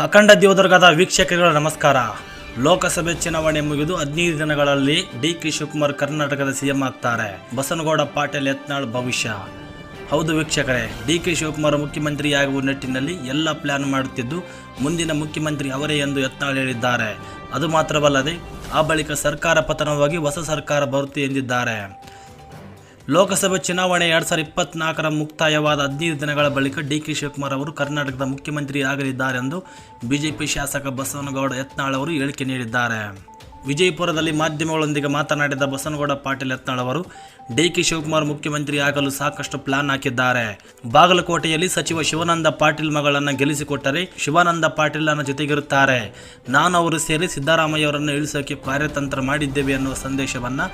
ಅಖಂಡ ದೇವದುರ್ಗದ ವೀಕ್ಷಕರುಗಳ ನಮಸ್ಕಾರ. ಲೋಕಸಭೆ ಚುನಾವಣೆ ಮುಗಿದು 15 ದಿನಗಳಲ್ಲಿ ಡಿ.ಕೆ. ಶಿವಕುಮಾರ್ ಕರ್ನಾಟಕದ ಸಿಎಂ ಆಗ್ತಾರೆ. ಬಸನಗೌಡ ಪಾಟೀಲ್ ಯತ್ನಾಳ್ ಭವಿಷ್ಯ. ಹೌದು ವೀಕ್ಷಕರೇ, ಡಿ.ಕೆ. ಶಿವಕುಮಾರ್ ಮುಖ್ಯಮಂತ್ರಿಯಾಗುವ ನಿಟ್ಟಿನಲ್ಲಿ ಎಲ್ಲ ಪ್ಲಾನ್ ಮಾಡುತ್ತಿದ್ದು ಮುಂದಿನ ಮುಖ್ಯಮಂತ್ರಿ ಅವರೇ ಎಂದು ಯತ್ನಾಳ್ ಹೇಳಿದ್ದಾರೆ. ಅದು ಮಾತ್ರವಲ್ಲದೆ ಆ ಬಳಿಕ ಸರ್ಕಾರ ಪತನವಾಗಿ ಹೊಸ ಸರ್ಕಾರ ಬರುತ್ತೆ ಎಂದಿದ್ದಾರೆ. ಲೋಕಸಭೆ ಚುನಾವಣೆ 2024ರ ಮುಕ್ತಾಯವಾದ 15 ದಿನಗಳ ಬಳಿಕ ಡಿ.ಕೆ. ಶಿವಕುಮಾರ್ ಅವರು ಕರ್ನಾಟಕದ ಮುಖ್ಯಮಂತ್ರಿ ಆಗಲಿದ್ದಾರೆ ಎಂದು ಬಿಜೆಪಿ ಶಾಸಕ ಬಸನಗೌಡ ಯತ್ನಾಳ್ ಅವರು ಹೇಳಿಕೆ ನೀಡಿದ್ದಾರೆ. ವಿಜಯಪುರದಲ್ಲಿ ಮಾಧ್ಯಮಗಳೊಂದಿಗೆ ಮಾತನಾಡಿದ ಬಸನಗೌಡ ಪಾಟೀಲ್ ಯತ್ನಾಳ್ ಅವರು ಡಿ.ಕೆ. ಶಿವಕುಮಾರ್ ಮುಖ್ಯಮಂತ್ರಿ ಆಗಲು ಸಾಕಷ್ಟು ಪ್ಲಾನ್ ಹಾಕಿದ್ದಾರೆ. ಬಾಗಲಕೋಟೆಯಲ್ಲಿ ಸಚಿವ ಶಿವಾನಂದ ಪಾಟೀಲ್ ಮಗಳನ್ನು ಗೆಲ್ಲಿಸಿಕೊಟ್ಟರೆ ಶಿವಾನಂದ ಪಾಟೀಲನ ಜೊತೆಗಿರುತ್ತಾರೆ. ನಾನು ಅವರು ಸೇರಿ ಸಿದ್ದರಾಮಯ್ಯ ಅವರನ್ನು ಇಳಿಸೋಕೆ ಕಾರ್ಯತಂತ್ರ ಮಾಡಿದ್ದೇವೆ ಎನ್ನುವ ಸಂದೇಶವನ್ನು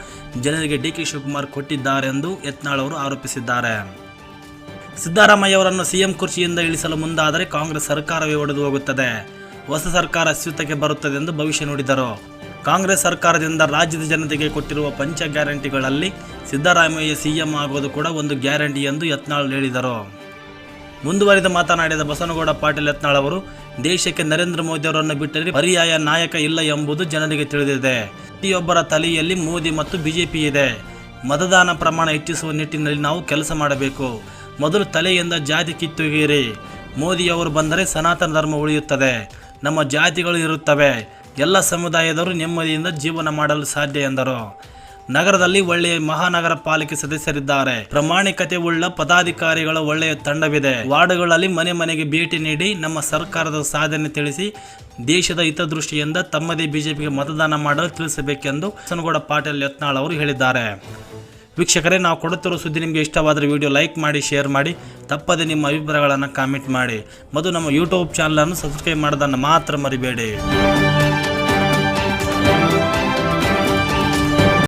ಜನರಿಗೆ ಡಿ.ಕೆ. ಶಿವಕುಮಾರ್ ಕೊಟ್ಟಿದ್ದಾರೆ ಎಂದು ಯತ್ನಾಳ್ ಅವರು ಆರೋಪಿಸಿದ್ದಾರೆ. ಸಿದ್ದರಾಮಯ್ಯ ಅವರನ್ನು ಸಿಎಂ ಕುರ್ಚಿಯಿಂದ ಇಳಿಸಲು ಮುಂದಾದರೆ ಕಾಂಗ್ರೆಸ್ ಸರ್ಕಾರವೇ ಒಡೆದು ಹೋಗುತ್ತದೆ. ಹೊಸ ಸರ್ಕಾರ ಅಸ್ತಿತ್ವಕ್ಕೆ ಬರುತ್ತದೆ ಎಂದು ಭವಿಷ್ಯ ನುಡಿದರು. ಕಾಂಗ್ರೆಸ್ ಸರ್ಕಾರದಿಂದ ರಾಜ್ಯದ ಜನತೆಗೆ ಕೊಟ್ಟಿರುವ ಪಂಚ ಗ್ಯಾರಂಟಿಗಳಲ್ಲಿ ಸಿದ್ದರಾಮಯ್ಯ ಸಿಎಂ ಆಗೋದು ಕೂಡ ಒಂದು ಗ್ಯಾರಂಟಿ ಎಂದು ಯತ್ನಾಳ್ ಹೇಳಿದರು. ಮುಂದುವರಿದು ಮಾತನಾಡಿದ ಬಸನಗೌಡ ಪಾಟೀಲ್ ಯತ್ನಾಳ್ ಅವರು ದೇಶಕ್ಕೆ ನರೇಂದ್ರ ಮೋದಿ ಅವರನ್ನು ಬಿಟ್ಟರೆ ಪರ್ಯಾಯ ನಾಯಕ ಇಲ್ಲ ಎಂಬುದು ಜನರಿಗೆ ತಿಳಿದಿದೆ. ಪ್ರತಿಯೊಬ್ಬರ ತಲೆಯಲ್ಲಿ ಮೋದಿ ಮತ್ತು ಬಿಜೆಪಿ ಇದೆ. ಮತದಾನ ಪ್ರಮಾಣ ಹೆಚ್ಚಿಸುವ ನಿಟ್ಟಿನಲ್ಲಿ ನಾವು ಕೆಲಸ ಮಾಡಬೇಕು. ಮೊದಲು ತಲೆಯಿಂದ ಜಾತಿ ಕಿತ್ತೊಗೆಯಿರಿ. ಮೋದಿಯವರು ಬಂದರೆ ಸನಾತನ ಧರ್ಮ ಉಳಿಯುತ್ತದೆ. ನಮ್ಮ ಜಾತಿಗಳು ಇರುತ್ತವೆ. ಎಲ್ಲ ಸಮುದಾಯದವರು ನೆಮ್ಮದಿಯಿಂದ ಜೀವನ ಮಾಡಲು ಸಾಧ್ಯ ಎಂದರು. ನಗರದಲ್ಲಿ ಒಳ್ಳೆಯ ಮಹಾನಗರ ಪಾಲಿಕೆ ಸದಸ್ಯರಿದ್ದಾರೆ. ಪ್ರಾಮಾಣಿಕತೆ ಉಳ್ಳ ಪದಾಧಿಕಾರಿಗಳ ಒಳ್ಳೆಯ ತಂಡವಿದೆ. ವಾರ್ಡ್ಗಳಲ್ಲಿ ಮನೆ ಮನೆಗೆ ಭೇಟಿ ನೀಡಿ ನಮ್ಮ ಸರ್ಕಾರದ ಸಾಧನೆ ತಿಳಿಸಿ ದೇಶದ ಹಿತದೃಷ್ಟಿಯಿಂದ ತಮ್ಮದೇ ಬಿಜೆಪಿಗೆ ಮತದಾನ ಮಾಡಲು ತಿಳಿಸಬೇಕೆಂದು ಬಸನಗೌಡ ಪಾಟೀಲ್ ಯತ್ನಾಳ್ ಅವರು ಹೇಳಿದ್ದಾರೆ. ವೀಕ್ಷಕರೇ, ನಾವು ಕೊಡುತ್ತಿರುವ ಸುದ್ದಿ ನಿಮಗೆ ಇಷ್ಟವಾದರೆ ವಿಡಿಯೋ ಲೈಕ್ ಮಾಡಿ, ಶೇರ್ ಮಾಡಿ, ತಪ್ಪದೆ ನಿಮ್ಮ ಅಭಿಪ್ರಾಯಗಳನ್ನು ಕಾಮೆಂಟ್ ಮಾಡಿ ಮತ್ತು ನಮ್ಮ ಯೂಟ್ಯೂಬ್ ಚಾನಲನ್ನು ಸಬ್ಸ್ಕ್ರೈಬ್ ಮಾಡೋದನ್ನು ಮಾತ್ರ ಮರಿಬೇಡಿ.